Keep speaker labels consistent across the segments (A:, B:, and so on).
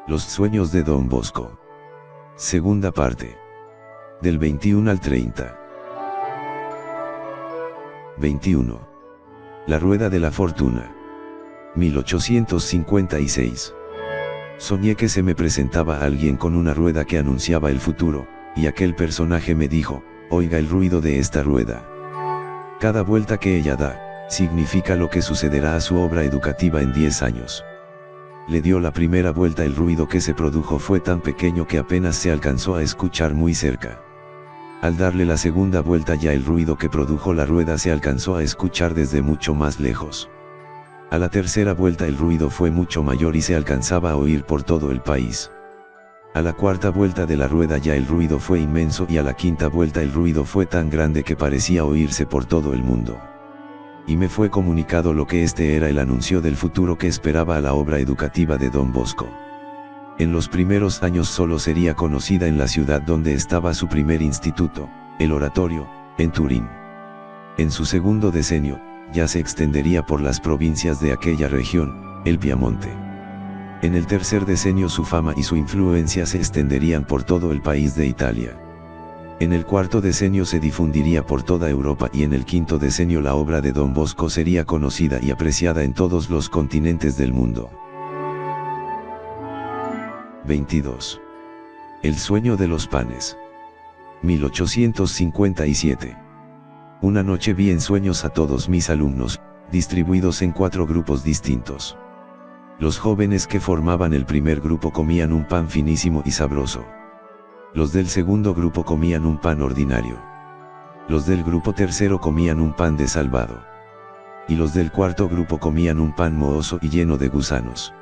A: Los sueños de Don Bosco. Segunda parte. Del 21 al 30. 21. La rueda de la fortuna. 1856. Soñé que se me presentaba alguien con una rueda que anunciaba el futuro, y aquel personaje me dijo: oiga el ruido de esta rueda. Cada vuelta que ella da, significa lo que sucederá a su obra educativa en 10 años. Le dio la primera vuelta, el ruido que se produjo fue tan pequeño que apenas se alcanzó a escuchar muy cerca. Al darle la segunda vuelta ya el ruido que produjo la rueda se alcanzó a escuchar desde mucho más lejos. A la tercera vuelta el ruido fue mucho mayor y se alcanzaba a oír por todo el país. A la cuarta vuelta de la rueda ya el ruido fue inmenso y a la quinta vuelta el ruido fue tan grande que parecía oírse por todo el mundo. Y me fue comunicado lo que este era el anuncio del futuro que esperaba a la obra educativa de Don Bosco. En los primeros años solo sería conocida en la ciudad donde estaba su primer instituto, el Oratorio, en Turín. En su segundo decenio, ya se extendería por las provincias de aquella región, el Piamonte. En el tercer decenio su fama y su influencia se extenderían por todo el país de Italia. En el cuarto decenio se difundiría por toda Europa y en el quinto decenio la obra de Don Bosco sería conocida y apreciada en todos los continentes del mundo. 22. El sueño de los panes. 1857. Una noche vi en sueños a todos mis alumnos, distribuidos en 4 grupos distintos. Los jóvenes que formaban el primer grupo comían un pan finísimo y sabroso. Los del segundo grupo comían un pan ordinario. Los del grupo tercero comían un pan de salvado. Y los del cuarto grupo comían un pan mohoso y lleno de gusanos.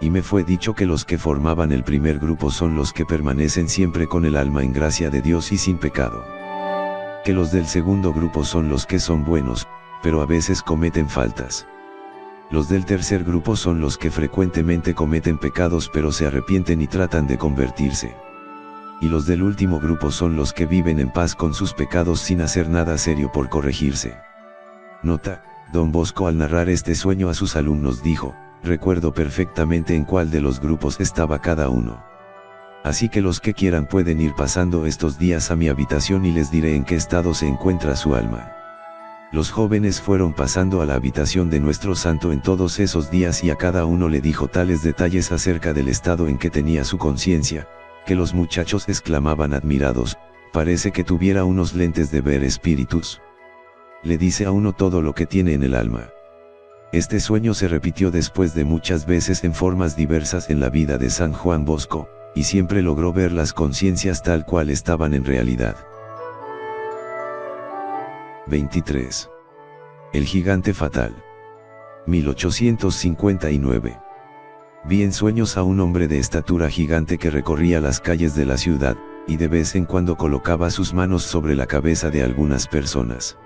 A: Y me fue dicho que los que formaban el primer grupo son los que permanecen siempre con el alma en gracia de Dios y sin pecado. Que los del segundo grupo son los que son buenos, pero a veces cometen faltas. Los del tercer grupo son los que frecuentemente cometen pecados pero se arrepienten y tratan de convertirse. Y los del último grupo son los que viven en paz con sus pecados sin hacer nada serio por corregirse. Nota: Don Bosco al narrar este sueño a sus alumnos dijo: recuerdo perfectamente en cuál de los grupos estaba cada uno. Así que los que quieran pueden ir pasando estos días a mi habitación y les diré en qué estado se encuentra su alma. Los jóvenes fueron pasando a la habitación de nuestro santo en todos esos días y a cada uno le dijo tales detalles acerca del estado en que tenía su conciencia, que los muchachos exclamaban admirados: parece que tuviera unos lentes de ver espíritus. Le dice a uno todo lo que tiene en el alma. Este sueño se repitió después de muchas veces en formas diversas en la vida de San Juan Bosco, y siempre logró ver las conciencias tal cual estaban en realidad. 23. El gigante fatal. 1859. Vi en sueños a un hombre de estatura gigante que recorría las calles de la ciudad, y de vez en cuando colocaba sus manos sobre la cabeza de algunas personas.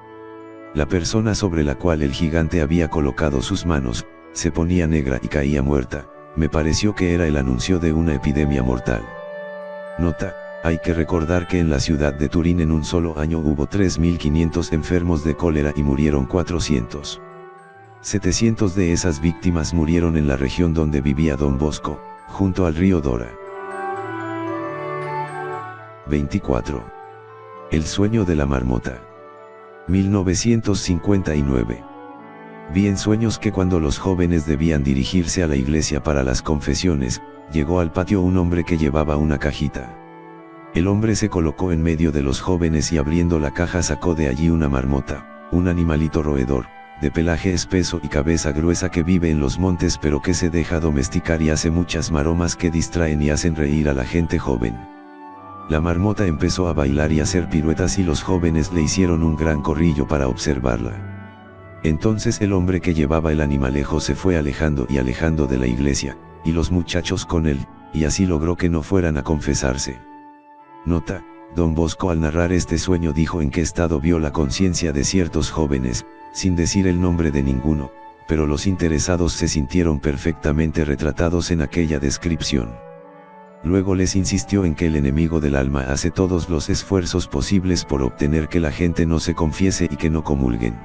A: La persona sobre la cual el gigante había colocado sus manos, se ponía negra y caía muerta. Me pareció que era el anuncio de una epidemia mortal. Nota: hay que recordar que en la ciudad de Turín en un solo año hubo 3.500 enfermos de cólera y murieron 400. 700 de esas víctimas murieron en la región donde vivía Don Bosco, junto al río Dora. 24. El sueño de la marmota. 1959. Vi en sueños que cuando los jóvenes debían dirigirse a la iglesia para las confesiones, llegó al patio un hombre que llevaba una cajita. El hombre se colocó en medio de los jóvenes y abriendo la caja sacó de allí una marmota, un animalito roedor, de pelaje espeso y cabeza gruesa que vive en los montes pero que se deja domesticar y hace muchas maromas que distraen y hacen reír a la gente joven. La marmota empezó a bailar y hacer piruetas y los jóvenes le hicieron un gran corrillo para observarla. Entonces el hombre que llevaba el animalejo se fue alejando y alejando de la iglesia, y los muchachos con él, y así logró que no fueran a confesarse. Nota: Don Bosco al narrar este sueño dijo en qué estado vio la conciencia de ciertos jóvenes, sin decir el nombre de ninguno, pero los interesados se sintieron perfectamente retratados en aquella descripción. Luego les insistió en que el enemigo del alma hace todos los esfuerzos posibles por obtener que la gente no se confiese y que no comulguen.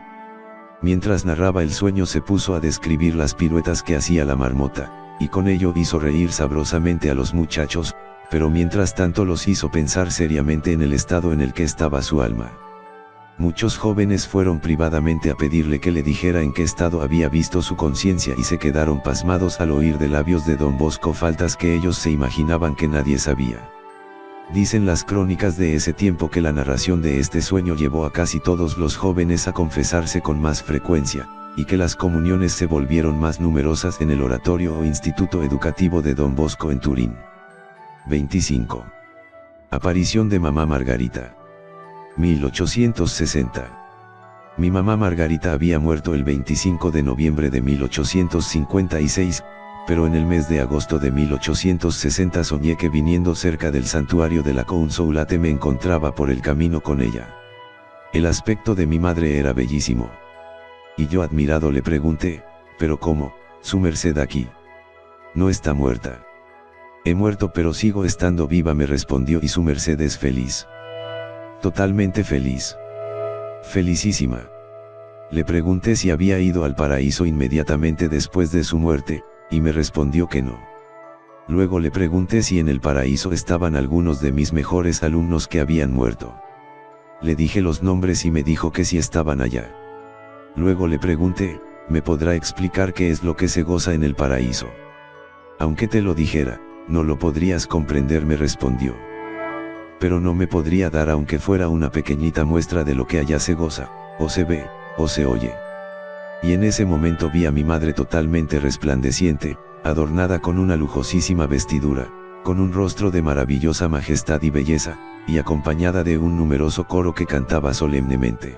A: Mientras narraba el sueño se puso a describir las piruetas que hacía la marmota, y con ello hizo reír sabrosamente a los muchachos, pero mientras tanto los hizo pensar seriamente en el estado en el que estaba su alma. Muchos jóvenes fueron privadamente a pedirle que le dijera en qué estado había visto su conciencia y se quedaron pasmados al oír de labios de don Bosco faltas que ellos se imaginaban que nadie sabía. Dicen las crónicas de ese tiempo que la narración de este sueño llevó a casi todos los jóvenes a confesarse con más frecuencia, y que las comuniones se volvieron más numerosas en el oratorio o instituto educativo de don Bosco en Turín. 25. Aparición de mamá Margarita. 1860. Mi mamá Margarita había muerto el 25 de noviembre de 1856, pero en el mes de agosto de 1860 soñé que viniendo cerca del santuario de la Consolate me encontraba por el camino con ella. El aspecto de mi madre era bellísimo. Y yo admirado le pregunté, ¿pero cómo, su merced aquí? No está muerta. He muerto pero sigo estando viva, me respondió, y su merced es feliz. Totalmente feliz. Felicísima. Le pregunté si había ido al paraíso inmediatamente después de su muerte, y me respondió que no. Luego le pregunté si en el paraíso estaban algunos de mis mejores alumnos que habían muerto. Le dije los nombres y me dijo que sí estaban allá. Luego le pregunté, ¿me podrá explicar qué es lo que se goza en el paraíso? Aunque te lo dijera, no lo podrías comprender, me respondió. Pero no me podría dar aunque fuera una pequeñita muestra de lo que allá se goza, o se ve, o se oye. Y en ese momento vi a mi madre totalmente resplandeciente, adornada con una lujosísima vestidura, con un rostro de maravillosa majestad y belleza, y acompañada de un numeroso coro que cantaba solemnemente.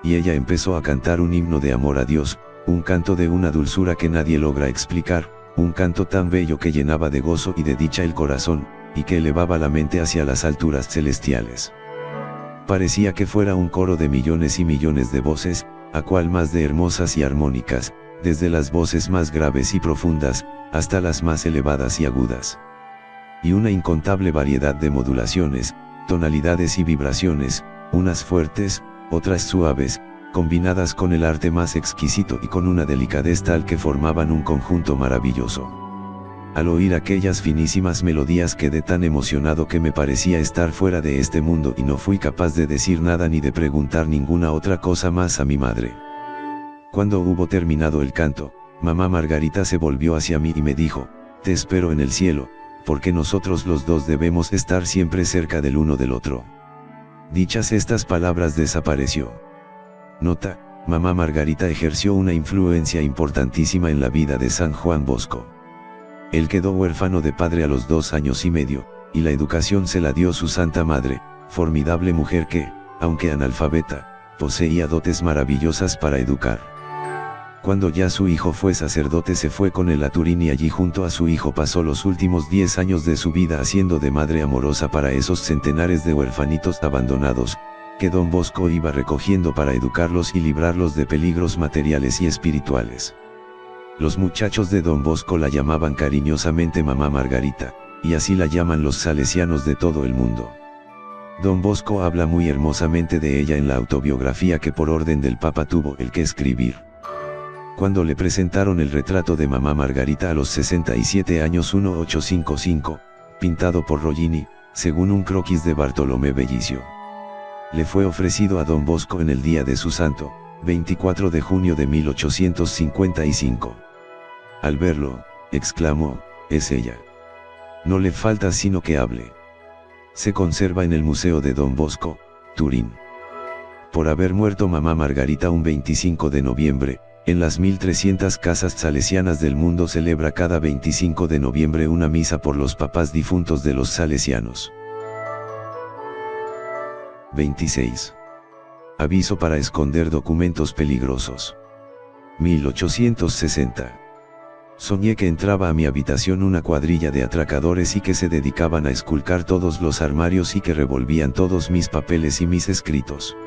A: Y ella empezó a cantar un himno de amor a Dios, un canto de una dulzura que nadie logra explicar, un canto tan bello que llenaba de gozo y de dicha el corazón, y que elevaba la mente hacia las alturas celestiales. Parecía que fuera un coro de millones y millones de voces, a cual más de hermosas y armónicas, desde las voces más graves y profundas, hasta las más elevadas y agudas. Y una incontable variedad de modulaciones, tonalidades y vibraciones, unas fuertes, otras suaves, combinadas con el arte más exquisito y con una delicadez tal que formaban un conjunto maravilloso. Al oír aquellas finísimas melodías quedé tan emocionado que me parecía estar fuera de este mundo y no fui capaz de decir nada ni de preguntar ninguna otra cosa más a mi madre. Cuando hubo terminado el canto, mamá Margarita se volvió hacia mí y me dijo, te espero en el cielo, porque nosotros los dos debemos estar siempre cerca del uno del otro. Dichas estas palabras desapareció. Nota, mamá Margarita ejerció una influencia importantísima en la vida de San Juan Bosco. Él quedó huérfano de padre a los 2 años y medio, y la educación se la dio su santa madre, formidable mujer que, aunque analfabeta, poseía dotes maravillosas para educar. Cuando ya su hijo fue sacerdote se fue con él a Turín y allí junto a su hijo pasó los últimos 10 años de su vida haciendo de madre amorosa para esos centenares de huerfanitos abandonados, que don Bosco iba recogiendo para educarlos y librarlos de peligros materiales y espirituales. Los muchachos de don Bosco la llamaban cariñosamente mamá Margarita, y así la llaman los salesianos de todo el mundo. Don Bosco habla muy hermosamente de ella en la autobiografía que por orden del Papa tuvo el que escribir. Cuando le presentaron el retrato de mamá Margarita a los 67 años 1855, pintado por Rollini, según un croquis de Bartolomé Bellicio. Le fue ofrecido a don Bosco en el día de su santo, 24 de junio de 1855. Al verlo, exclamó, es ella. No le falta sino que hable. Se conserva en el Museo de Don Bosco, Turín. Por haber muerto mamá Margarita un 25 de noviembre, en las 1300 casas salesianas del mundo celebra cada 25 de noviembre una misa por los papás difuntos de los salesianos. 26. Aviso para esconder documentos peligrosos. 1860. Soñé que entraba a mi habitación una cuadrilla de atracadores y que se dedicaban a esculcar todos los armarios y que revolvían todos mis papeles y mis escritos.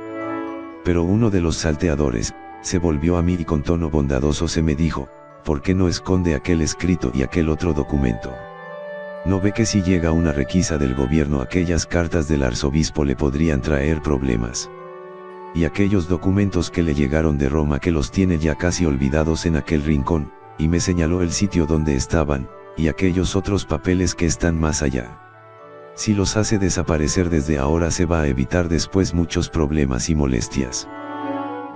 A: Pero uno de los salteadores, se volvió a mí y con tono bondadoso se me dijo, ¿por qué no esconde aquel escrito y aquel otro documento? ¿No ve que si llega una requisa del gobierno aquellas cartas del arzobispo le podrían traer problemas? Y aquellos documentos que le llegaron de Roma que los tiene ya casi olvidados en aquel rincón, y me señaló el sitio donde estaban, y aquellos otros papeles que están más allá. Si los hace desaparecer desde ahora se va a evitar después muchos problemas y molestias.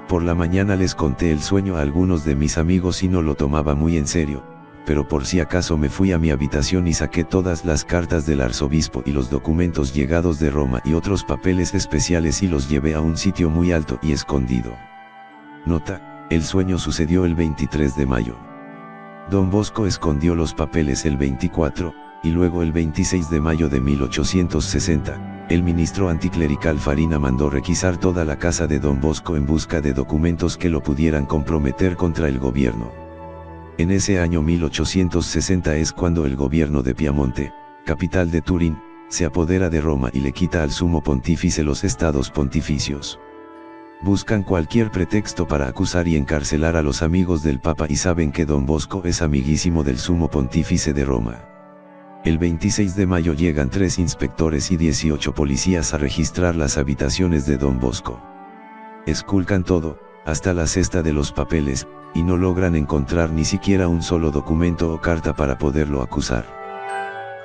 A: Por la mañana les conté el sueño a algunos de mis amigos y no lo tomaba muy en serio, pero por si acaso me fui a mi habitación y saqué todas las cartas del arzobispo y los documentos llegados de Roma y otros papeles especiales y los llevé a un sitio muy alto y escondido. Nota: el sueño sucedió el 23 de mayo. Don Bosco escondió los papeles el 24, y luego el 26 de mayo de 1860, el ministro anticlerical Farina mandó requisar toda la casa de Don Bosco en busca de documentos que lo pudieran comprometer contra el gobierno. En ese año 1860 es cuando el gobierno de Piamonte, capital de Turín, se apodera de Roma y le quita al sumo pontífice los estados pontificios. Buscan cualquier pretexto para acusar y encarcelar a los amigos del Papa y saben que Don Bosco es amiguísimo del sumo pontífice de Roma. El 26 de mayo llegan 3 inspectores y 18 policías a registrar las habitaciones de Don Bosco. Esculcan todo, hasta la cesta de los papeles, y no logran encontrar ni siquiera un solo documento o carta para poderlo acusar.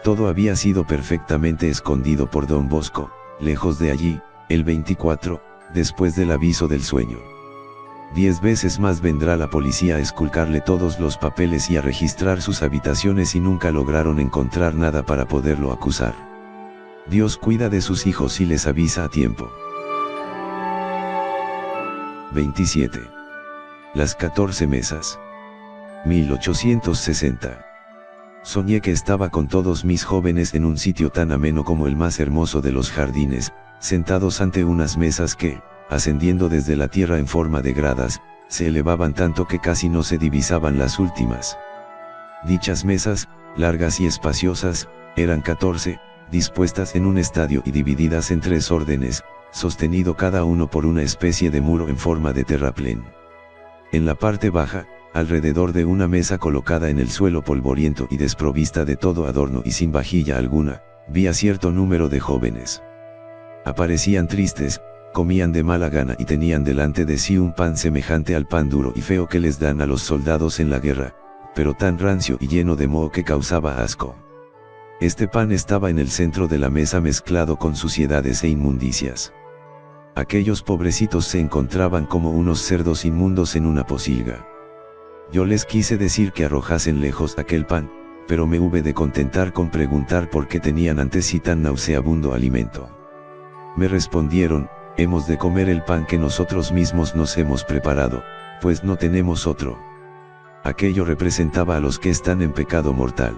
A: Todo había sido perfectamente escondido por Don Bosco, lejos de allí, el 24, después del aviso del sueño. 10 veces más vendrá la policía a esculcarle todos los papeles y a registrar sus habitaciones y nunca lograron encontrar nada para poderlo acusar. Dios cuida de sus hijos y les avisa a tiempo. 27. Las 14 mesas. 1860. Soñé que estaba con todos mis jóvenes en un sitio tan ameno como el más hermoso de los jardines, sentados ante unas mesas que, ascendiendo desde la tierra en forma de gradas, se elevaban tanto que casi no se divisaban las últimas. Dichas mesas, largas y espaciosas, eran 14, dispuestas en un estadio y divididas en 3 órdenes, sostenido cada uno por una especie de muro en forma de terraplén. En la parte baja, alrededor de una mesa colocada en el suelo polvoriento y desprovista de todo adorno y sin vajilla alguna, vi a cierto número de jóvenes. Aparecían tristes, comían de mala gana y tenían delante de sí un pan semejante al pan duro y feo que les dan a los soldados en la guerra, pero tan rancio y lleno de moho que causaba asco. Este pan estaba en el centro de la mesa mezclado con suciedades e inmundicias. Aquellos pobrecitos se encontraban como unos cerdos inmundos en una pocilga. Yo les quise decir que arrojasen lejos aquel pan, pero me hube de contentar con preguntar por qué tenían ante sí tan nauseabundo alimento. Me respondieron: hemos de comer el pan que nosotros mismos nos hemos preparado, pues no tenemos otro. Aquello representaba a los que están en pecado mortal.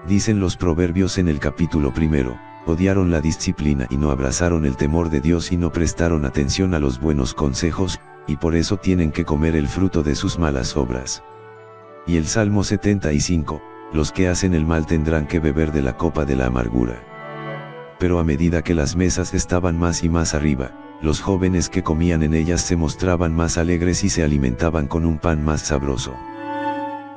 A: Dicen los proverbios en el capítulo 1, odiaron la disciplina y no abrazaron el temor de Dios y no prestaron atención a los buenos consejos, y por eso tienen que comer el fruto de sus malas obras. Y el Salmo 75, los que hacen el mal tendrán que beber de la copa de la amargura. Pero a medida que las mesas estaban más y más arriba, los jóvenes que comían en ellas se mostraban más alegres y se alimentaban con un pan más sabroso.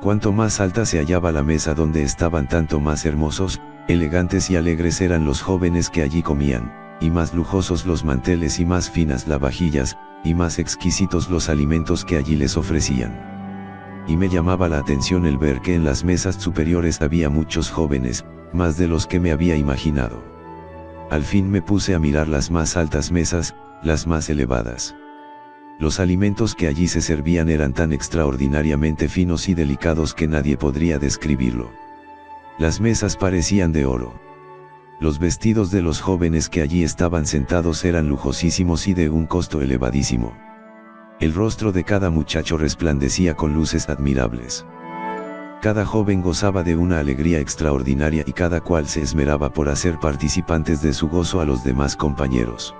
A: Cuanto más alta se hallaba la mesa donde estaban, tanto más hermosos, elegantes y alegres eran los jóvenes que allí comían, y más lujosos los manteles y más finas las vajillas, y más exquisitos los alimentos que allí les ofrecían. Y me llamaba la atención el ver que en las mesas superiores había muchos jóvenes, más de los que me había imaginado. Al fin me puse a mirar las más altas mesas, las más elevadas. Los alimentos que allí se servían eran tan extraordinariamente finos y delicados que nadie podría describirlo. Las mesas parecían de oro. Los vestidos de los jóvenes que allí estaban sentados eran lujosísimos y de un costo elevadísimo. El rostro de cada muchacho resplandecía con luces admirables. Cada joven gozaba de una alegría extraordinaria y cada cual se esmeraba por hacer participantes de su gozo a los demás compañeros.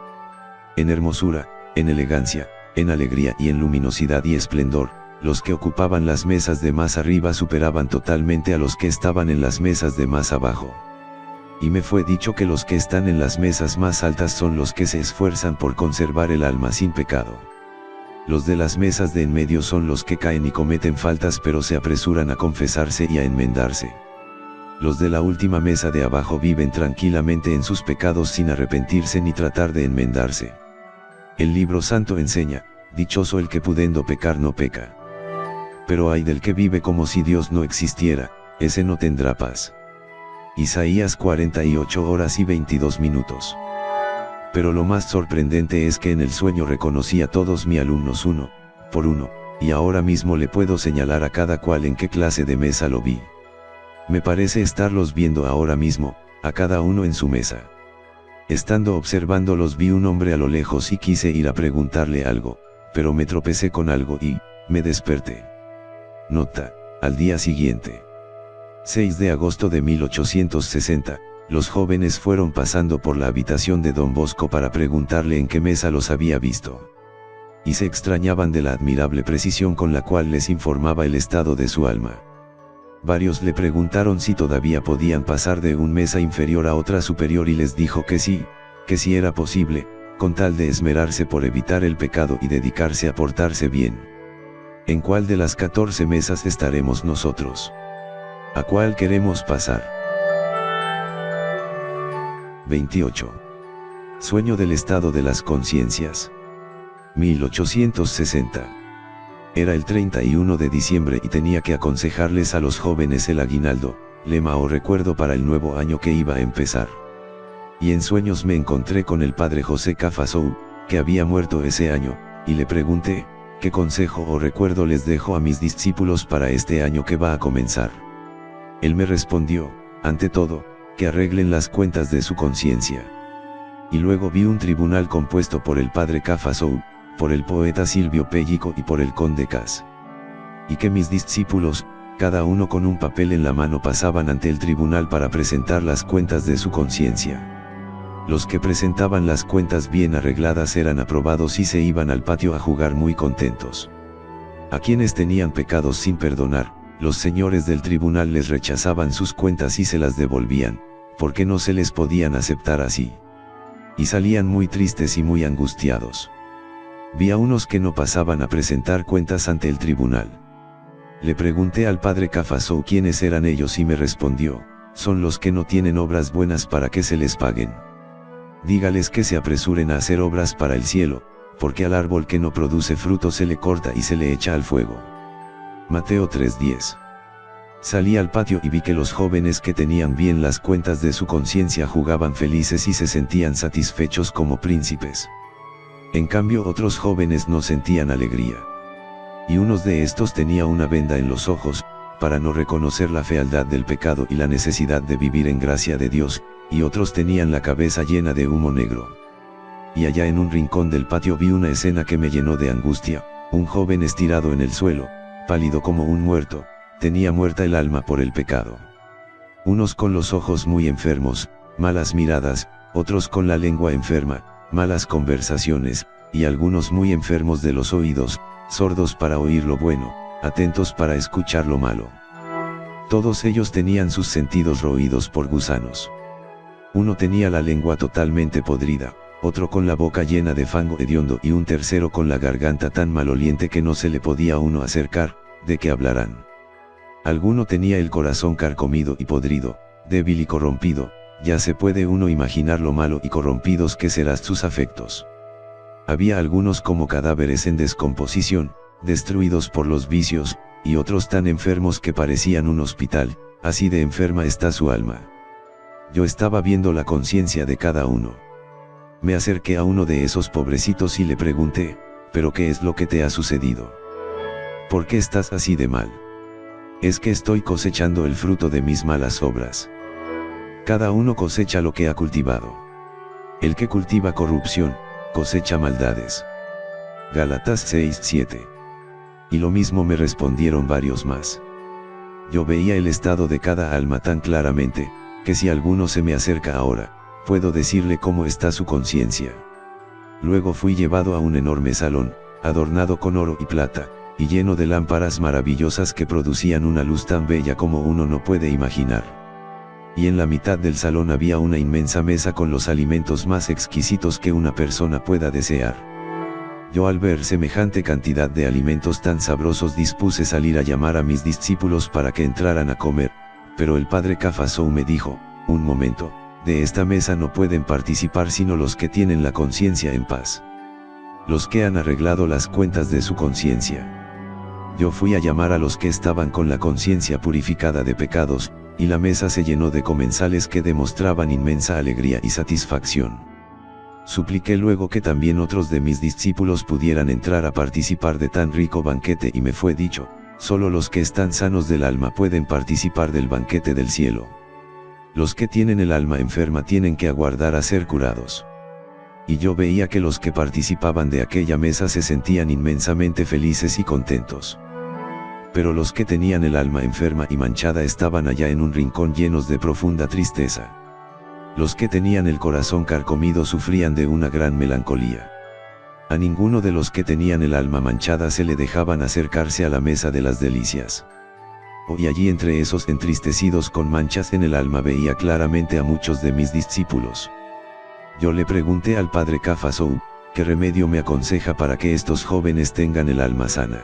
A: En hermosura, en elegancia, en alegría y en luminosidad y esplendor, los que ocupaban las mesas de más arriba superaban totalmente a los que estaban en las mesas de más abajo. Y me fue dicho que los que están en las mesas más altas son los que se esfuerzan por conservar el alma sin pecado. Los de las mesas de en medio son los que caen y cometen faltas pero se apresuran a confesarse y a enmendarse. Los de la última mesa de abajo viven tranquilamente en sus pecados sin arrepentirse ni tratar de enmendarse. El libro santo enseña: dichoso el que pudiendo pecar no peca. Pero hay del que vive como si Dios no existiera, ese no tendrá paz. Isaías 48 horas y 22 minutos. Pero lo más sorprendente es que en el sueño reconocí a todos mis alumnos uno por uno, y ahora mismo le puedo señalar a cada cual en qué clase de mesa lo vi. Me parece estarlos viendo ahora mismo, a cada uno en su mesa. Estando observándolos vi un hombre a lo lejos y quise ir a preguntarle algo, pero me tropecé con algo y me desperté. Nota: al día siguiente, 6 de agosto de 1860, los jóvenes fueron pasando por la habitación de don Bosco para preguntarle en qué mesa los había visto. Y se extrañaban de la admirable precisión con la cual les informaba el estado de su alma. Varios le preguntaron si todavía podían pasar de una mesa inferior a otra superior y les dijo que sí era posible, con tal de esmerarse por evitar el pecado y dedicarse a portarse bien. ¿En cuál de las 14 mesas estaremos nosotros? ¿A cuál queremos pasar? 28. Sueño del estado de las conciencias. 1860. Era el 31 de diciembre y tenía que aconsejarles a los jóvenes el aguinaldo, lema o recuerdo para el nuevo año que iba a empezar. Y en sueños me encontré con el padre José Cafasou, que había muerto ese año, y le pregunté, ¿qué consejo o recuerdo les dejo a mis discípulos para este año que va a comenzar? Él me respondió, ante todo, que arreglen las cuentas de su conciencia. Y luego vi un tribunal compuesto por el padre Cafasou, por el poeta Silvio Pellico y por el conde Cas. Y que mis discípulos, cada uno con un papel en la mano, pasaban ante el tribunal para presentar las cuentas de su conciencia. Los que presentaban las cuentas bien arregladas eran aprobados y se iban al patio a jugar muy contentos. A quienes tenían pecados sin perdonar, los señores del tribunal les rechazaban sus cuentas y se las devolvían, porque no se les podían aceptar así. Y salían muy tristes y muy angustiados. Vi a unos que no pasaban a presentar cuentas ante el tribunal. Le pregunté al padre Cafasou quiénes eran ellos y me respondió, son los que no tienen obras buenas para que se les paguen. Dígales que se apresuren a hacer obras para el cielo, porque al árbol que no produce fruto se le corta y se le echa al fuego. Mateo 3:10. Salí al patio y vi que los jóvenes que tenían bien las cuentas de su conciencia jugaban felices y se sentían satisfechos como príncipes. En cambio otros jóvenes no sentían alegría. Y unos de estos tenía una venda en los ojos, para no reconocer la fealdad del pecado y la necesidad de vivir en gracia de Dios, y otros tenían la cabeza llena de humo negro. Y allá en un rincón del patio vi una escena que me llenó de angustia, un joven estirado en el suelo, pálido como un muerto, tenía muerta el alma por el pecado. Unos con los ojos muy enfermos, malas miradas, otros con la lengua enferma, malas conversaciones, y algunos muy enfermos de los oídos, sordos para oír lo bueno, atentos para escuchar lo malo. Todos ellos tenían sus sentidos roídos por gusanos. Uno tenía la lengua totalmente podrida, otro con la boca llena de fango hediondo y un tercero con la garganta tan maloliente que no se le podía a uno acercar, ¿de qué hablarán? Alguno tenía el corazón carcomido y podrido, débil y corrompido, ya se puede uno imaginar lo malo y corrompidos que serán sus afectos. Había algunos como cadáveres en descomposición, destruidos por los vicios, y otros tan enfermos que parecían un hospital, así de enferma está su alma. Yo estaba viendo la conciencia de cada uno. Me acerqué a uno de esos pobrecitos y le pregunté, ¿pero qué es lo que te ha sucedido? ¿Por qué estás así de mal? Es que estoy cosechando el fruto de mis malas obras. Cada uno cosecha lo que ha cultivado. El que cultiva corrupción, cosecha maldades. Gálatas 6:7. Y lo mismo me respondieron varios más. Yo veía el estado de cada alma tan claramente, que si alguno se me acerca ahora, puedo decirle cómo está su conciencia. Luego fui llevado a un enorme salón, adornado con oro y plata, y lleno de lámparas maravillosas que producían una luz tan bella como uno no puede imaginar. Y en la mitad del salón había una inmensa mesa con los alimentos más exquisitos que una persona pueda desear. Yo al ver semejante cantidad de alimentos tan sabrosos dispuse salir a llamar a mis discípulos para que entraran a comer, pero el padre Cafasou me dijo, un momento, de esta mesa no pueden participar sino los que tienen la conciencia en paz. Los que han arreglado las cuentas de su conciencia. Yo fui a llamar a los que estaban con la conciencia purificada de pecados, y la mesa se llenó de comensales que demostraban inmensa alegría y satisfacción. Supliqué luego que también otros de mis discípulos pudieran entrar a participar de tan rico banquete y me fue dicho, solo los que están sanos del alma pueden participar del banquete del cielo. Los que tienen el alma enferma tienen que aguardar a ser curados. Y yo veía que los que participaban de aquella mesa se sentían inmensamente felices y contentos. Pero los que tenían el alma enferma y manchada estaban allá en un rincón llenos de profunda tristeza. Los que tenían el corazón carcomido sufrían de una gran melancolía. A ninguno de los que tenían el alma manchada se le dejaban acercarse a la mesa de las delicias. Y allí entre esos entristecidos con manchas en el alma veía claramente a muchos de mis discípulos. Yo le pregunté al padre Kafasou, ¿qué remedio me aconseja para que estos jóvenes tengan el alma sana?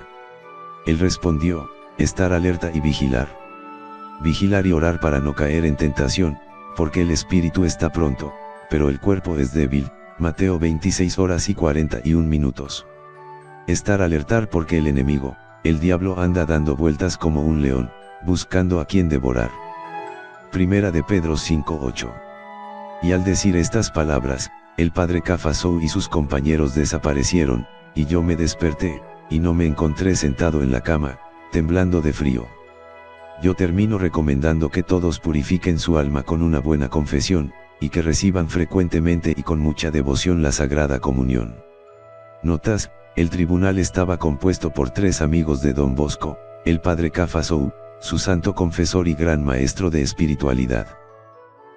A: Él respondió, estar alerta y vigilar. Vigilar y orar para no caer en tentación, porque el espíritu está pronto, pero el cuerpo es débil. Mateo 26 horas y 41 minutos. Estar alertar porque el enemigo, el diablo anda dando vueltas como un león, buscando a quien devorar. Primera de Pedro 5:8. Y al decir estas palabras, el padre Kafasou y sus compañeros desaparecieron, y yo me desperté, y no me encontré sentado en la cama, temblando de frío. Yo termino recomendando que todos purifiquen su alma con una buena confesión, y que reciban frecuentemente y con mucha devoción la Sagrada Comunión. Notas, el tribunal estaba compuesto por 3 amigos de Don Bosco, el padre Kafasou, su santo confesor y gran maestro de espiritualidad.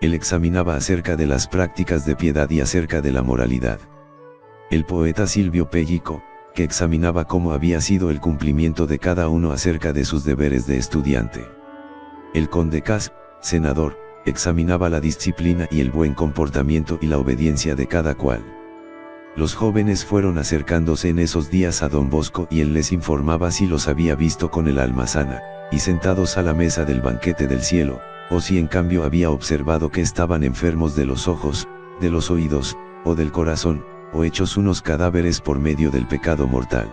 A: Él examinaba acerca de las prácticas de piedad y acerca de la moralidad. El poeta Silvio Pellico, que examinaba cómo había sido el cumplimiento de cada uno acerca de sus deberes de estudiante. El conde Cas, senador, examinaba la disciplina y el buen comportamiento y la obediencia de cada cual. Los jóvenes fueron acercándose en esos días a Don Bosco y él les informaba si los había visto con el alma sana, y sentados a la mesa del banquete del cielo, o si en cambio había observado que estaban enfermos de los ojos, de los oídos, o del corazón, o hechos unos cadáveres por medio del pecado mortal.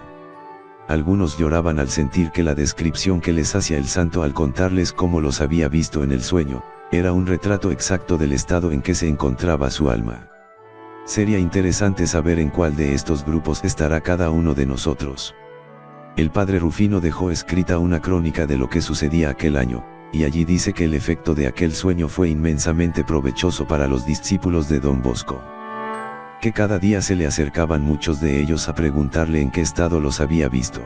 A: Algunos lloraban al sentir que la descripción que les hacía el santo al contarles cómo los había visto en el sueño, era un retrato exacto del estado en que se encontraba su alma. Sería interesante saber en cuál de estos grupos estará cada uno de nosotros. El padre Rufino dejó escrita una crónica de lo que sucedía aquel año, y allí dice que el efecto de aquel sueño fue inmensamente provechoso para los discípulos de Don Bosco. Que cada día se le acercaban muchos de ellos a preguntarle en qué estado los había visto.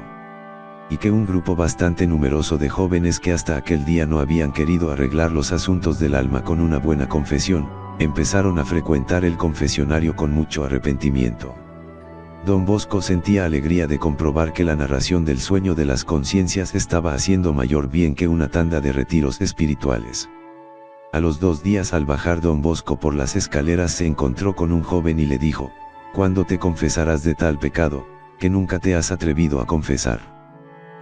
A: Y que un grupo bastante numeroso de jóvenes que hasta aquel día no habían querido arreglar los asuntos del alma con una buena confesión, empezaron a frecuentar el confesionario con mucho arrepentimiento. Don Bosco sentía alegría de comprobar que la narración del sueño de las conciencias estaba haciendo mayor bien que una tanda de retiros espirituales. A los 2 días al bajar Don Bosco por las escaleras se encontró con un joven y le dijo, ¿cuándo te confesarás de tal pecado, que nunca te has atrevido a confesar?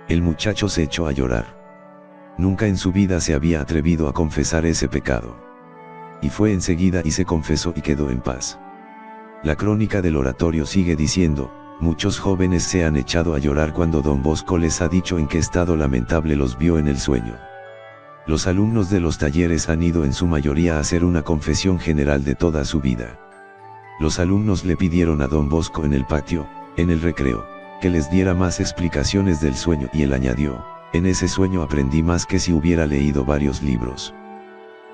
A: El muchacho se echó a llorar. Nunca en su vida se había atrevido a confesar ese pecado. Y fue enseguida y se confesó y quedó en paz. La crónica del oratorio sigue diciendo, muchos jóvenes se han echado a llorar cuando Don Bosco les ha dicho en qué estado lamentable los vio en el sueño. Los alumnos de los talleres han ido en su mayoría a hacer una confesión general de toda su vida. Los alumnos le pidieron a Don Bosco en el patio, en el recreo, que les diera más explicaciones del sueño y él añadió, en ese sueño aprendí más que si hubiera leído varios libros.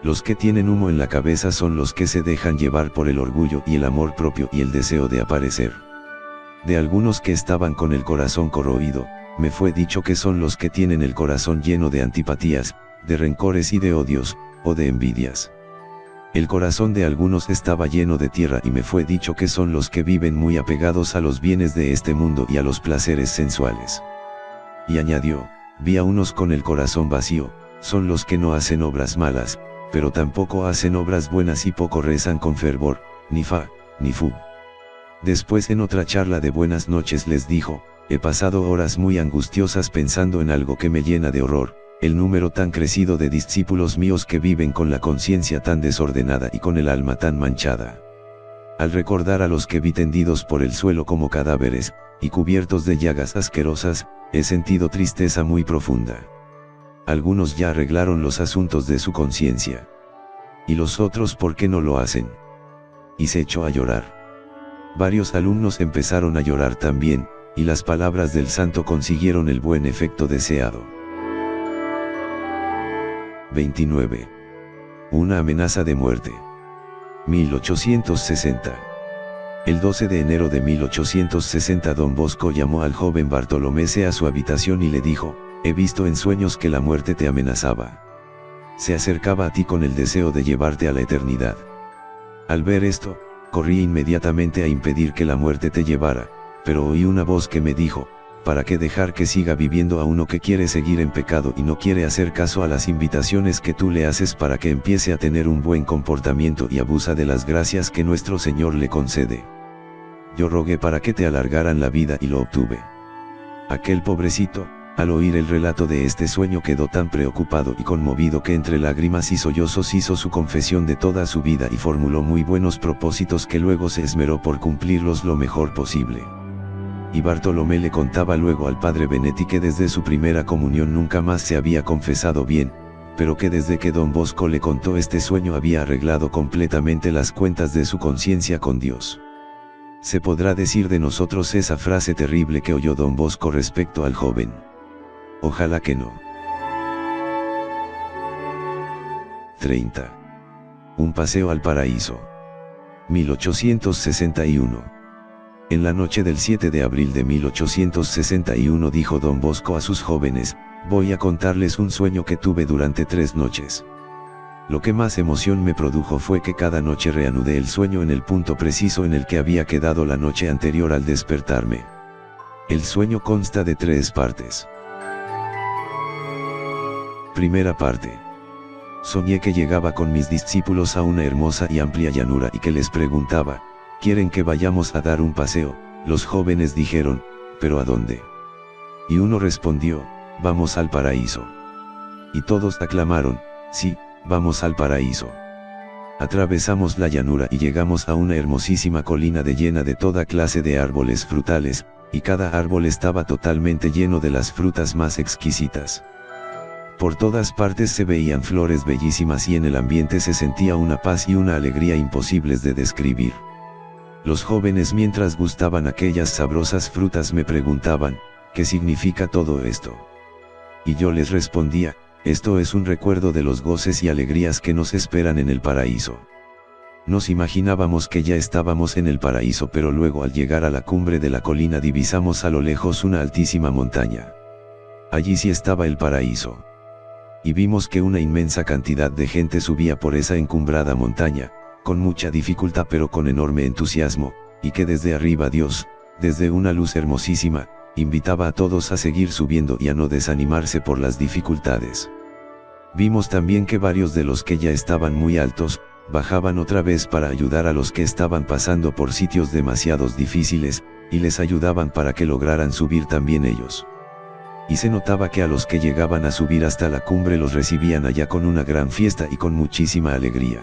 A: Los que tienen humo en la cabeza son los que se dejan llevar por el orgullo y el amor propio y el deseo de aparecer. De algunos que estaban con el corazón corroído, me fue dicho que son los que tienen el corazón lleno de antipatías, de rencores y de odios, o de envidias. El corazón de algunos estaba lleno de tierra y me fue dicho que son los que viven muy apegados a los bienes de este mundo y a los placeres sensuales. Y añadió, vi a unos con el corazón vacío, son los que no hacen obras malas, pero tampoco hacen obras buenas y poco rezan con fervor, ni fa, ni fu. Después en otra charla de buenas noches les dijo, he pasado horas muy angustiosas pensando en algo que me llena de horror, el número tan crecido de discípulos míos que viven con la conciencia tan desordenada y con el alma tan manchada. Al recordar a los que vi tendidos por el suelo como cadáveres, y cubiertos de llagas asquerosas, he sentido tristeza muy profunda. Algunos ya arreglaron los asuntos de su conciencia. ¿Y los otros por qué no lo hacen? Y se echó a llorar. Varios alumnos empezaron a llorar también, y las palabras del santo consiguieron el buen efecto deseado. 29. Una amenaza de muerte. 1860. El 12 de enero de 1860 don Bosco llamó al joven Bartolomé a su habitación y le dijo: he visto en sueños que la muerte te amenazaba. Se acercaba a ti con el deseo de llevarte a la eternidad. Al ver esto, corrí inmediatamente a impedir que la muerte te llevara, pero oí una voz que me dijo: ¿para qué dejar que siga viviendo a uno que quiere seguir en pecado y no quiere hacer caso a las invitaciones que tú le haces para que empiece a tener un buen comportamiento y abusa de las gracias que nuestro Señor le concede? Yo rogué para que te alargaran la vida y lo obtuve. Aquel pobrecito, al oír el relato de este sueño, quedó tan preocupado y conmovido que entre lágrimas y sollozos hizo su confesión de toda su vida y formuló muy buenos propósitos que luego se esmeró por cumplirlos lo mejor posible. Y Bartolomé le contaba luego al padre Benetti que desde su primera comunión nunca más se había confesado bien, pero que desde que don Bosco le contó este sueño había arreglado completamente las cuentas de su conciencia con Dios. ¿Se podrá decir de nosotros esa frase terrible que oyó don Bosco respecto al joven? Ojalá que no. 30. Un paseo al paraíso. 1861. En la noche del 7 de abril de 1861 dijo don Bosco a sus jóvenes: voy a contarles un sueño que tuve durante 3 noches. Lo que más emoción me produjo fue que cada noche reanudé el sueño en el punto preciso en el que había quedado la noche anterior al despertarme. El sueño consta de 3 partes. Primera parte. Soñé que llegaba con mis discípulos a una hermosa y amplia llanura y que les preguntaba: ¿quieren que vayamos a dar un paseo? Los jóvenes dijeron: ¿pero a dónde? Y uno respondió: vamos al paraíso. Y todos aclamaron: sí, vamos al paraíso. Atravesamos la llanura y llegamos a una hermosísima colina llena de toda clase de árboles frutales, y cada árbol estaba totalmente lleno de las frutas más exquisitas. Por todas partes se veían flores bellísimas y en el ambiente se sentía una paz y una alegría imposibles de describir. Los jóvenes, mientras gustaban aquellas sabrosas frutas, me preguntaban: ¿qué significa todo esto? Y yo les respondía: esto es un recuerdo de los goces y alegrías que nos esperan en el paraíso. Nos imaginábamos que ya estábamos en el paraíso, pero luego al llegar a la cumbre de la colina divisamos a lo lejos una altísima montaña. Allí sí estaba el paraíso. Y vimos que una inmensa cantidad de gente subía por esa encumbrada montaña, con mucha dificultad pero con enorme entusiasmo, y que desde arriba Dios, desde una luz hermosísima, invitaba a todos a seguir subiendo y a no desanimarse por las dificultades. Vimos también que varios de los que ya estaban muy altos, bajaban otra vez para ayudar a los que estaban pasando por sitios demasiado difíciles, y les ayudaban para que lograran subir también ellos. Y se notaba que a los que llegaban a subir hasta la cumbre los recibían allá con una gran fiesta y con muchísima alegría.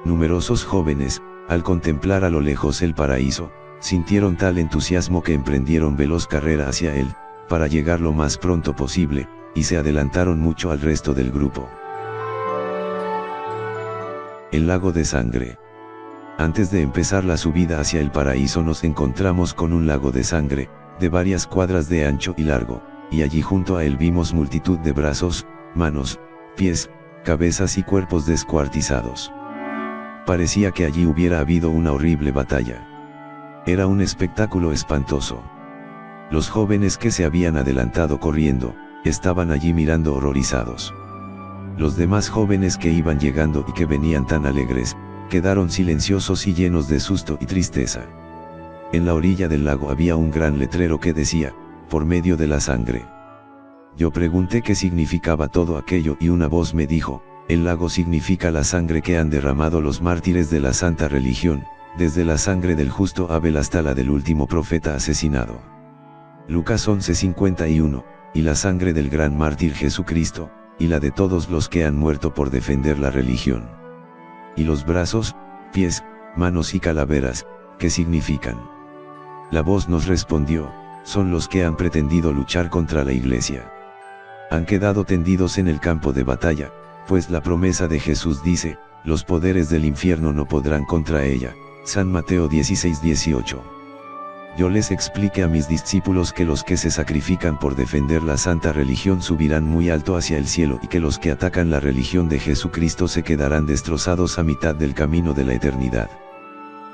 A: Numerosos jóvenes, al contemplar a lo lejos el paraíso, sintieron tal entusiasmo que emprendieron veloz carrera hacia él, para llegar lo más pronto posible, y se adelantaron mucho al resto del grupo. El lago de sangre. Antes de empezar la subida hacia el paraíso nos encontramos con un lago de sangre, de varias cuadras de ancho y largo, y allí junto a él vimos multitud de brazos, manos, pies, cabezas y cuerpos descuartizados. Parecía que allí hubiera habido una horrible batalla. Era un espectáculo espantoso. Los jóvenes que se habían adelantado corriendo, estaban allí mirando horrorizados. Los demás jóvenes que iban llegando y que venían tan alegres, quedaron silenciosos y llenos de susto y tristeza. En la orilla del lago había un gran letrero que decía: por medio de la sangre. Yo pregunté qué significaba todo aquello y una voz me dijo: el lago significa la sangre que han derramado los mártires de la santa religión, desde la sangre del justo Abel hasta la del último profeta asesinado. Lucas 11:51, y la sangre del gran mártir Jesucristo, y la de todos los que han muerto por defender la religión. Y los brazos, pies, manos y calaveras, ¿qué significan? La voz nos respondió, son los que han pretendido luchar contra la iglesia. Han quedado tendidos en el campo de batalla, pues la promesa de Jesús dice, los poderes del infierno no podrán contra ella. San Mateo 16:18. Yo les expliqué a mis discípulos que los que se sacrifican por defender la santa religión subirán muy alto hacia el cielo y que los que atacan la religión de Jesucristo se quedarán destrozados a mitad del camino de la eternidad.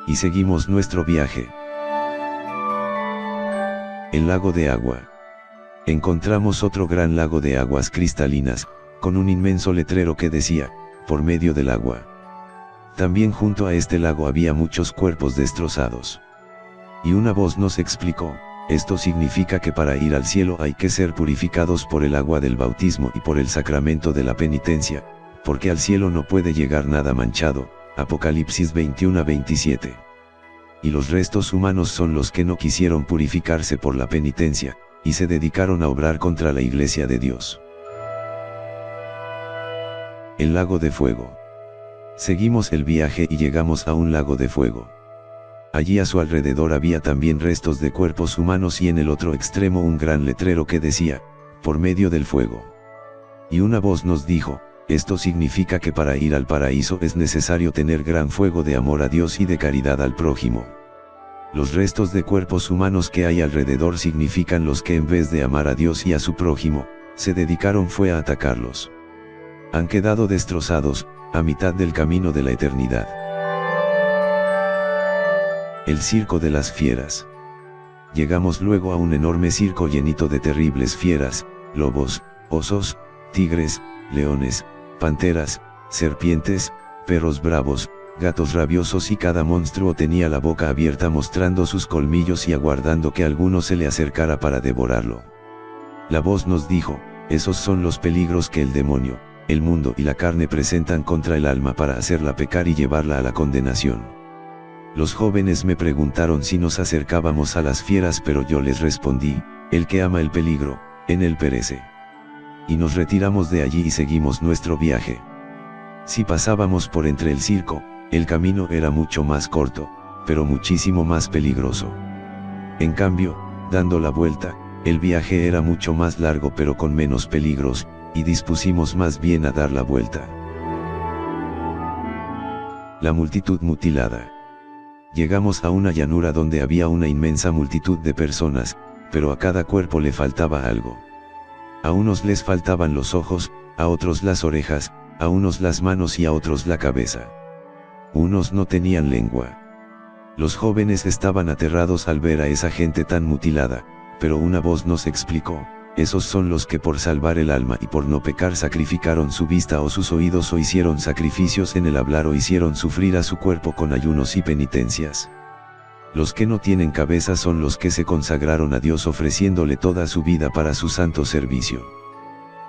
A: Y seguimos nuestro viaje. El lago de agua. Encontramos otro gran lago de aguas cristalinas, con un inmenso letrero que decía, por medio del agua. También junto a este lago había muchos cuerpos destrozados. Y una voz nos explicó, esto significa que para ir al cielo hay que ser purificados por el agua del bautismo y por el sacramento de la penitencia, porque al cielo no puede llegar nada manchado. Apocalipsis 21:27. Y los restos humanos son los que no quisieron purificarse por la penitencia, y se dedicaron a obrar contra la iglesia de Dios. El lago de fuego. Seguimos el viaje y llegamos a un lago de fuego. Allí a su alrededor había también restos de cuerpos humanos y en el otro extremo un gran letrero que decía, por medio del fuego. Y una voz nos dijo, esto significa que para ir al paraíso es necesario tener gran fuego de amor a Dios y de caridad al prójimo. Los restos de cuerpos humanos que hay alrededor significan los que en vez de amar a Dios y a su prójimo, se dedicaron fue a atacarlos. Han quedado destrozados, a mitad del camino de la eternidad. El circo de las fieras. Llegamos luego a un enorme circo llenito de terribles fieras, lobos, osos, tigres, leones, panteras, serpientes, perros bravos, gatos rabiosos y cada monstruo tenía la boca abierta mostrando sus colmillos y aguardando que alguno se le acercara para devorarlo. La voz nos dijo, esos son los peligros que el demonio, el mundo y la carne presentan contra el alma para hacerla pecar y llevarla a la condenación. Los jóvenes me preguntaron si nos acercábamos a las fieras, pero yo les respondí, el que ama el peligro, en él perece. Y nos retiramos de allí y seguimos nuestro viaje. Si pasábamos por entre el circo, el camino era mucho más corto, pero muchísimo más peligroso. En cambio, dando la vuelta, el viaje era mucho más largo pero con menos peligros, y dispusimos más bien a dar la vuelta. La multitud mutilada. Llegamos a una llanura donde había una inmensa multitud de personas, pero a cada cuerpo le faltaba algo. A unos les faltaban los ojos, a otros las orejas, a unos las manos y a otros la cabeza. Unos no tenían lengua. Los jóvenes estaban aterrados al ver a esa gente tan mutilada, pero una voz nos explicó, esos son los que por salvar el alma y por no pecar sacrificaron su vista o sus oídos o hicieron sacrificios en el hablar o hicieron sufrir a su cuerpo con ayunos y penitencias. Los que no tienen cabeza son los que se consagraron a Dios ofreciéndole toda su vida para su santo servicio.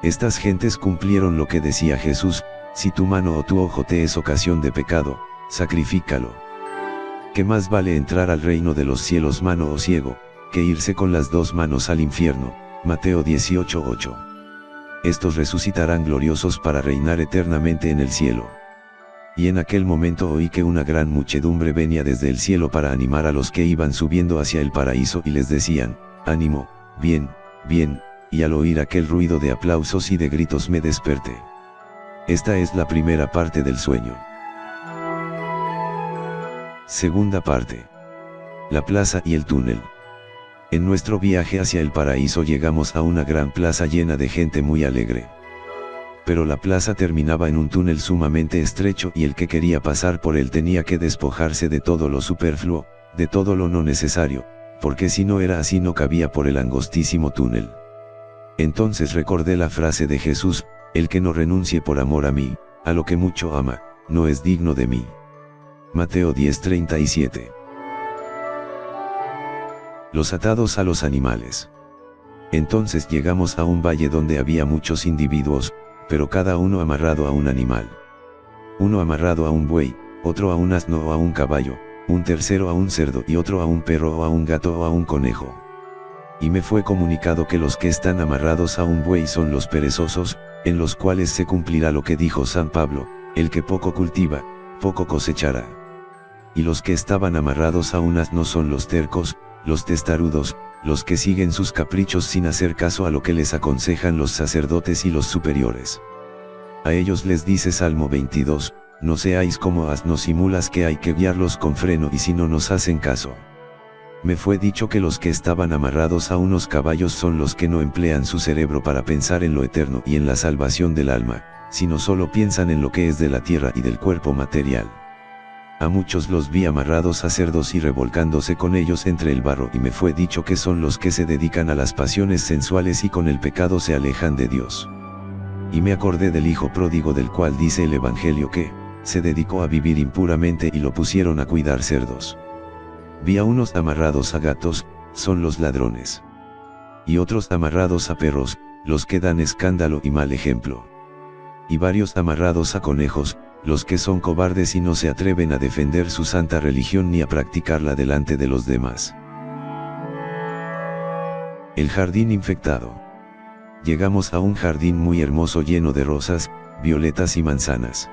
A: Estas gentes cumplieron lo que decía Jesús, si tu mano o tu ojo te es ocasión de pecado, sacrifícalo. ¿Qué más vale entrar al reino de los cielos mano o ciego, que irse con las dos manos al infierno? Mateo 18:8. Estos resucitarán gloriosos para reinar eternamente en el cielo. Y en aquel momento oí que una gran muchedumbre venía desde el cielo para animar a los que iban subiendo hacia el paraíso y les decían, ánimo, bien, bien, y al oír aquel ruido de aplausos y de gritos me desperté. Esta es la primera parte del sueño. Segunda parte. La plaza y el túnel. En nuestro viaje hacia el paraíso llegamos a una gran plaza llena de gente muy alegre. Pero la plaza terminaba en un túnel sumamente estrecho y el que quería pasar por él tenía que despojarse de todo lo superfluo, de todo lo no necesario, porque si no era así no cabía por el angostísimo túnel. Entonces recordé la frase de Jesús, el que no renuncie por amor a mí, a lo que mucho ama, no es digno de mí. Mateo 10:37. Los atados a los animales. Entonces llegamos a un valle donde había muchos individuos, pero cada uno amarrado a un animal. Uno amarrado a un buey, otro a un asno o a un caballo, un tercero a un cerdo y otro a un perro o a un gato o a un conejo. Y me fue comunicado que los que están amarrados a un buey son los perezosos, en los cuales se cumplirá lo que dijo San Pablo, el que poco cultiva, poco cosechará. y los que estaban amarrados a un asno son los tercos, los testarudos, los que siguen sus caprichos sin hacer caso a lo que les aconsejan los sacerdotes y los superiores. A ellos les dice Salmo 22, no seáis como asnos y mulas que hay que guiarlos con freno y si no nos hacen caso. Me fue dicho que los que estaban amarrados a unos caballos son los que no emplean su cerebro para pensar en lo eterno y en la salvación del alma, sino solo piensan en lo que es de la tierra y del cuerpo material. A muchos los vi amarrados a cerdos y revolcándose con ellos entre el barro y me fue dicho que son los que se dedican a las pasiones sensuales y con el pecado se alejan de Dios. Y me acordé del hijo pródigo del cual dice el Evangelio que, se dedicó a vivir impuramente y lo pusieron a cuidar cerdos. Vi a unos amarrados a gatos, son los ladrones. Y otros amarrados a perros, los que dan escándalo y mal ejemplo. Y varios amarrados a conejos, los que son cobardes y no se atreven a defender su santa religión ni a practicarla delante de los demás. El jardín infectado. Llegamos a un jardín muy hermoso lleno de rosas, violetas y manzanas.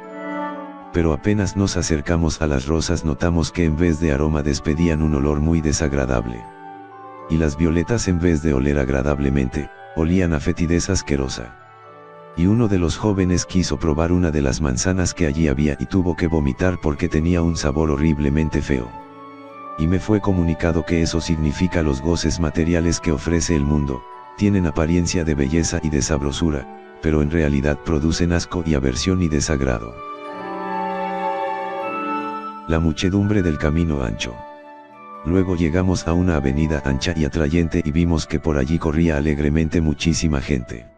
A: Pero apenas nos acercamos a las rosas notamos que en vez de aroma despedían un olor muy desagradable. Y las violetas en vez de oler agradablemente, olían a fetidez asquerosa. Y uno de los jóvenes quiso probar una de las manzanas que allí había y tuvo que vomitar porque tenía un sabor horriblemente feo. Y me fue comunicado que eso significa los goces materiales que ofrece el mundo, tienen apariencia de belleza y de sabrosura, pero en realidad producen asco y aversión y desagrado. La muchedumbre del camino ancho. Luego llegamos a una avenida ancha y atrayente y vimos que por allí corría alegremente muchísima gente.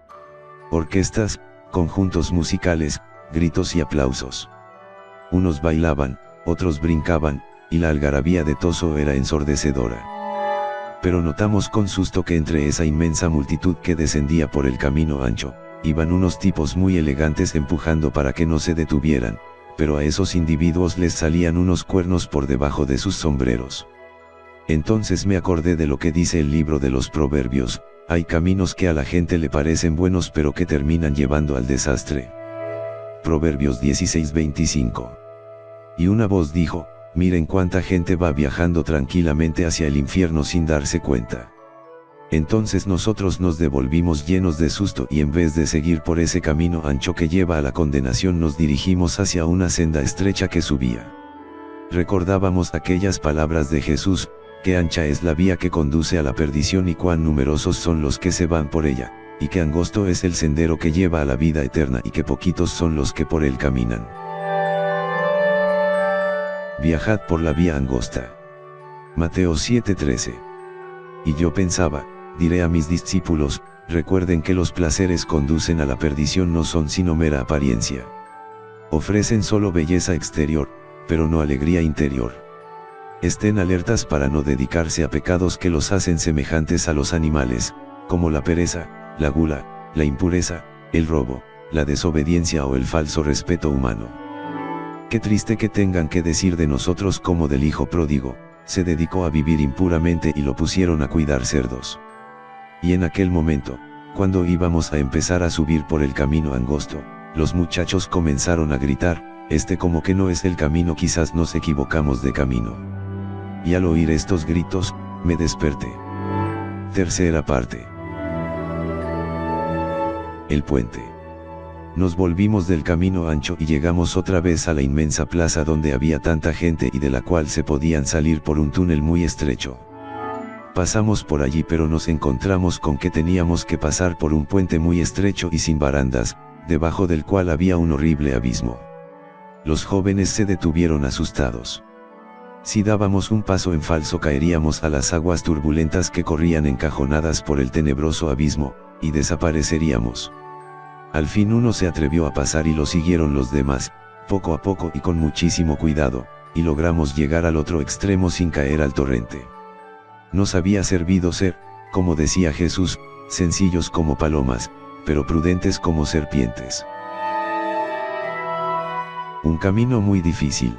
A: Orquestas, conjuntos musicales, gritos y aplausos. Unos bailaban, otros brincaban, y la algarabía de todo era ensordecedora. Pero notamos con susto que entre esa inmensa multitud que descendía por el camino ancho, iban unos tipos muy elegantes empujando para que no se detuvieran, pero a esos individuos les salían unos cuernos por debajo de sus sombreros. Entonces me acordé de lo que dice el libro de los Proverbios, hay caminos que a la gente le parecen buenos pero que terminan llevando al desastre. Proverbios 16:25. Y una voz dijo, miren cuánta gente va viajando tranquilamente hacia el infierno sin darse cuenta. Entonces nosotros nos devolvimos llenos de susto y en vez de seguir por ese camino ancho que lleva a la condenación nos dirigimos hacia una senda estrecha que subía. Recordábamos aquellas palabras de Jesús, que ancha es la vía que conduce a la perdición y cuán numerosos son los que se van por ella, y que angosto es el sendero que lleva a la vida eterna y que poquitos son los que por él caminan. Viajad por la vía angosta. Mateo 7:13. Y yo pensaba, diré a mis discípulos, recuerden que los placeres conducen a la perdición no son sino mera apariencia. Ofrecen solo belleza exterior, pero no alegría interior. Estén alertas para no dedicarse a pecados que los hacen semejantes a los animales, como la pereza, la gula, la impureza, el robo, la desobediencia o el falso respeto humano. Qué triste que tengan que decir de nosotros como del hijo pródigo, se dedicó a vivir impuramente y lo pusieron a cuidar cerdos. Y en aquel momento, cuando íbamos a empezar a subir por el camino angosto, los muchachos comenzaron a gritar, como que no es el camino, quizás nos equivocamos de camino. Y al oír estos gritos, me desperté. Tercera parte. El puente. Nos volvimos del camino ancho y llegamos otra vez a la inmensa plaza donde había tanta gente y de la cual se podían salir por un túnel muy estrecho. Pasamos por allí pero nos encontramos con que teníamos que pasar por un puente muy estrecho y sin barandas, debajo del cual había un horrible abismo. Los jóvenes se detuvieron asustados. Si dábamos un paso en falso caeríamos a las aguas turbulentas que corrían encajonadas por el tenebroso abismo, y desapareceríamos. Al fin uno se atrevió a pasar y lo siguieron los demás, poco a poco y con muchísimo cuidado, y logramos llegar al otro extremo sin caer al torrente. Nos había servido ser, como decía Jesús, sencillos como palomas, pero prudentes como serpientes. Un camino muy difícil.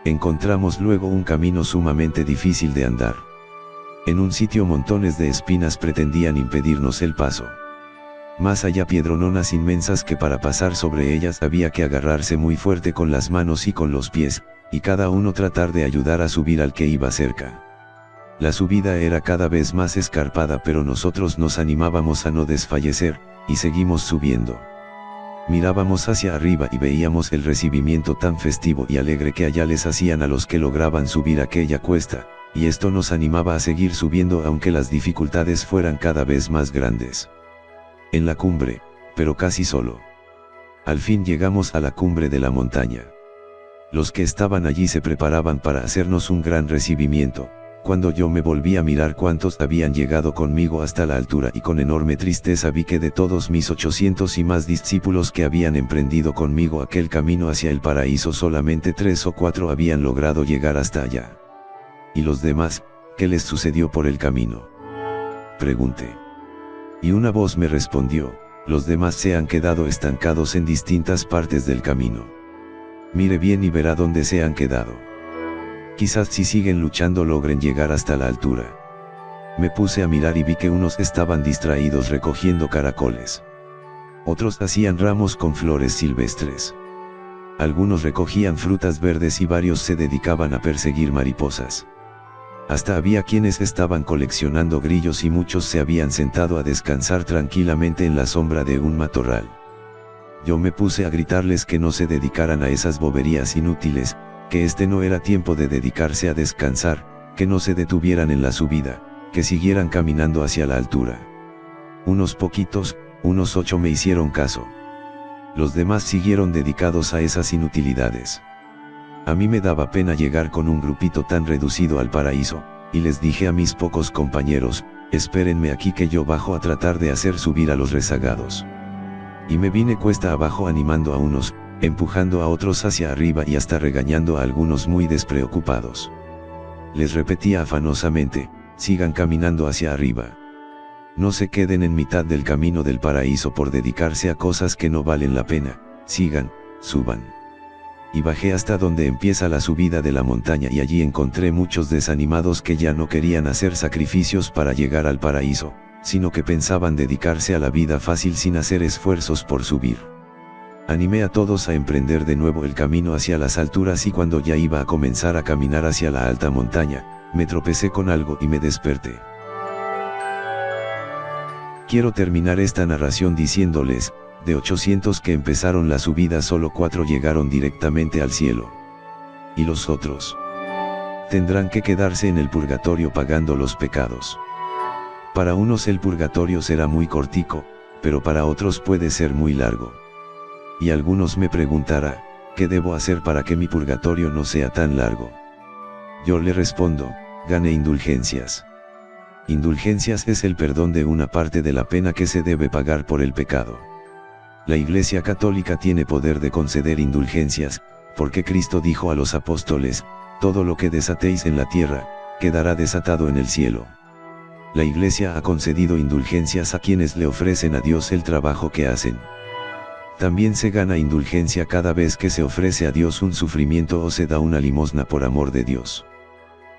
A: Encontramos luego un camino sumamente difícil de andar. En un sitio montones de espinas pretendían impedirnos el paso. Más allá piedrononas inmensas que para pasar sobre ellas había que agarrarse muy fuerte con las manos y con los pies, y cada uno tratar de ayudar a subir al que iba cerca. La subida era cada vez más escarpada, pero nosotros nos animábamos a no desfallecer, y seguimos subiendo. Mirábamos hacia arriba y veíamos el recibimiento tan festivo y alegre que allá les hacían a los que lograban subir aquella cuesta, y esto nos animaba a seguir subiendo aunque las dificultades fueran cada vez más grandes. En la cumbre, pero casi solo. Al fin llegamos a la cumbre de la montaña. Los que estaban allí se preparaban para hacernos un gran recibimiento, cuando yo me volví a mirar cuántos habían llegado conmigo hasta la altura, y con enorme tristeza vi que de todos mis 800 y más discípulos que habían emprendido conmigo aquel camino hacia el paraíso, solamente 3 o 4 habían logrado llegar hasta allá. ¿Y los demás, qué les sucedió por el camino?, pregunté. Y una voz me respondió: los demás se han quedado estancados en distintas partes del camino. Mire bien y verá dónde se han quedado. Quizás si siguen luchando logren llegar hasta la altura. Me puse a mirar y vi que unos estaban distraídos recogiendo caracoles. Otros hacían ramos con flores silvestres. Algunos recogían frutas verdes y varios se dedicaban a perseguir mariposas. Hasta había quienes estaban coleccionando grillos y muchos se habían sentado a descansar tranquilamente en la sombra de un matorral. Yo me puse a gritarles que no se dedicaran a esas boberías inútiles, que este no era tiempo de dedicarse a descansar, que no se detuvieran en la subida, que siguieran caminando hacia la altura. Unos poquitos, unos 8 me hicieron caso. Los demás siguieron dedicados a esas inutilidades. A mí me daba pena llegar con un grupito tan reducido al paraíso, y les dije a mis pocos compañeros: espérenme aquí que yo bajo a tratar de hacer subir a los rezagados. Y me vine cuesta abajo animando a unos, empujando a otros hacia arriba y hasta regañando a algunos muy despreocupados. Les repetía afanosamente: sigan caminando hacia arriba. No se queden en mitad del camino del paraíso por dedicarse a cosas que no valen la pena, sigan, suban. Y bajé hasta donde empieza la subida de la montaña y allí encontré muchos desanimados que ya no querían hacer sacrificios para llegar al paraíso, sino que pensaban dedicarse a la vida fácil sin hacer esfuerzos por subir. Animé a todos a emprender de nuevo el camino hacia las alturas y cuando ya iba a comenzar a caminar hacia la alta montaña, me tropecé con algo y me desperté. Quiero terminar esta narración diciéndoles: de 800 que empezaron la subida solo 4 llegaron directamente al cielo. Y los otros tendrán que quedarse en el purgatorio pagando los pecados. Para unos el purgatorio será muy cortico, pero para otros puede ser muy largo. Y algunos me preguntarán: ¿qué debo hacer para que mi purgatorio no sea tan largo? Yo le respondo: gane indulgencias. Indulgencias es el perdón de una parte de la pena que se debe pagar por el pecado. La Iglesia Católica tiene poder de conceder indulgencias, porque Cristo dijo a los apóstoles: todo lo que desatéis en la tierra, quedará desatado en el cielo. La Iglesia ha concedido indulgencias a quienes le ofrecen a Dios el trabajo que hacen. También se gana indulgencia cada vez que se ofrece a Dios un sufrimiento o se da una limosna por amor de Dios.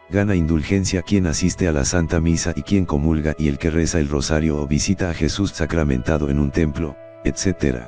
A: Gana indulgencia quien asiste a la Santa Misa y quien comulga y el que reza el rosario o visita a Jesús sacramentado en un templo, etc.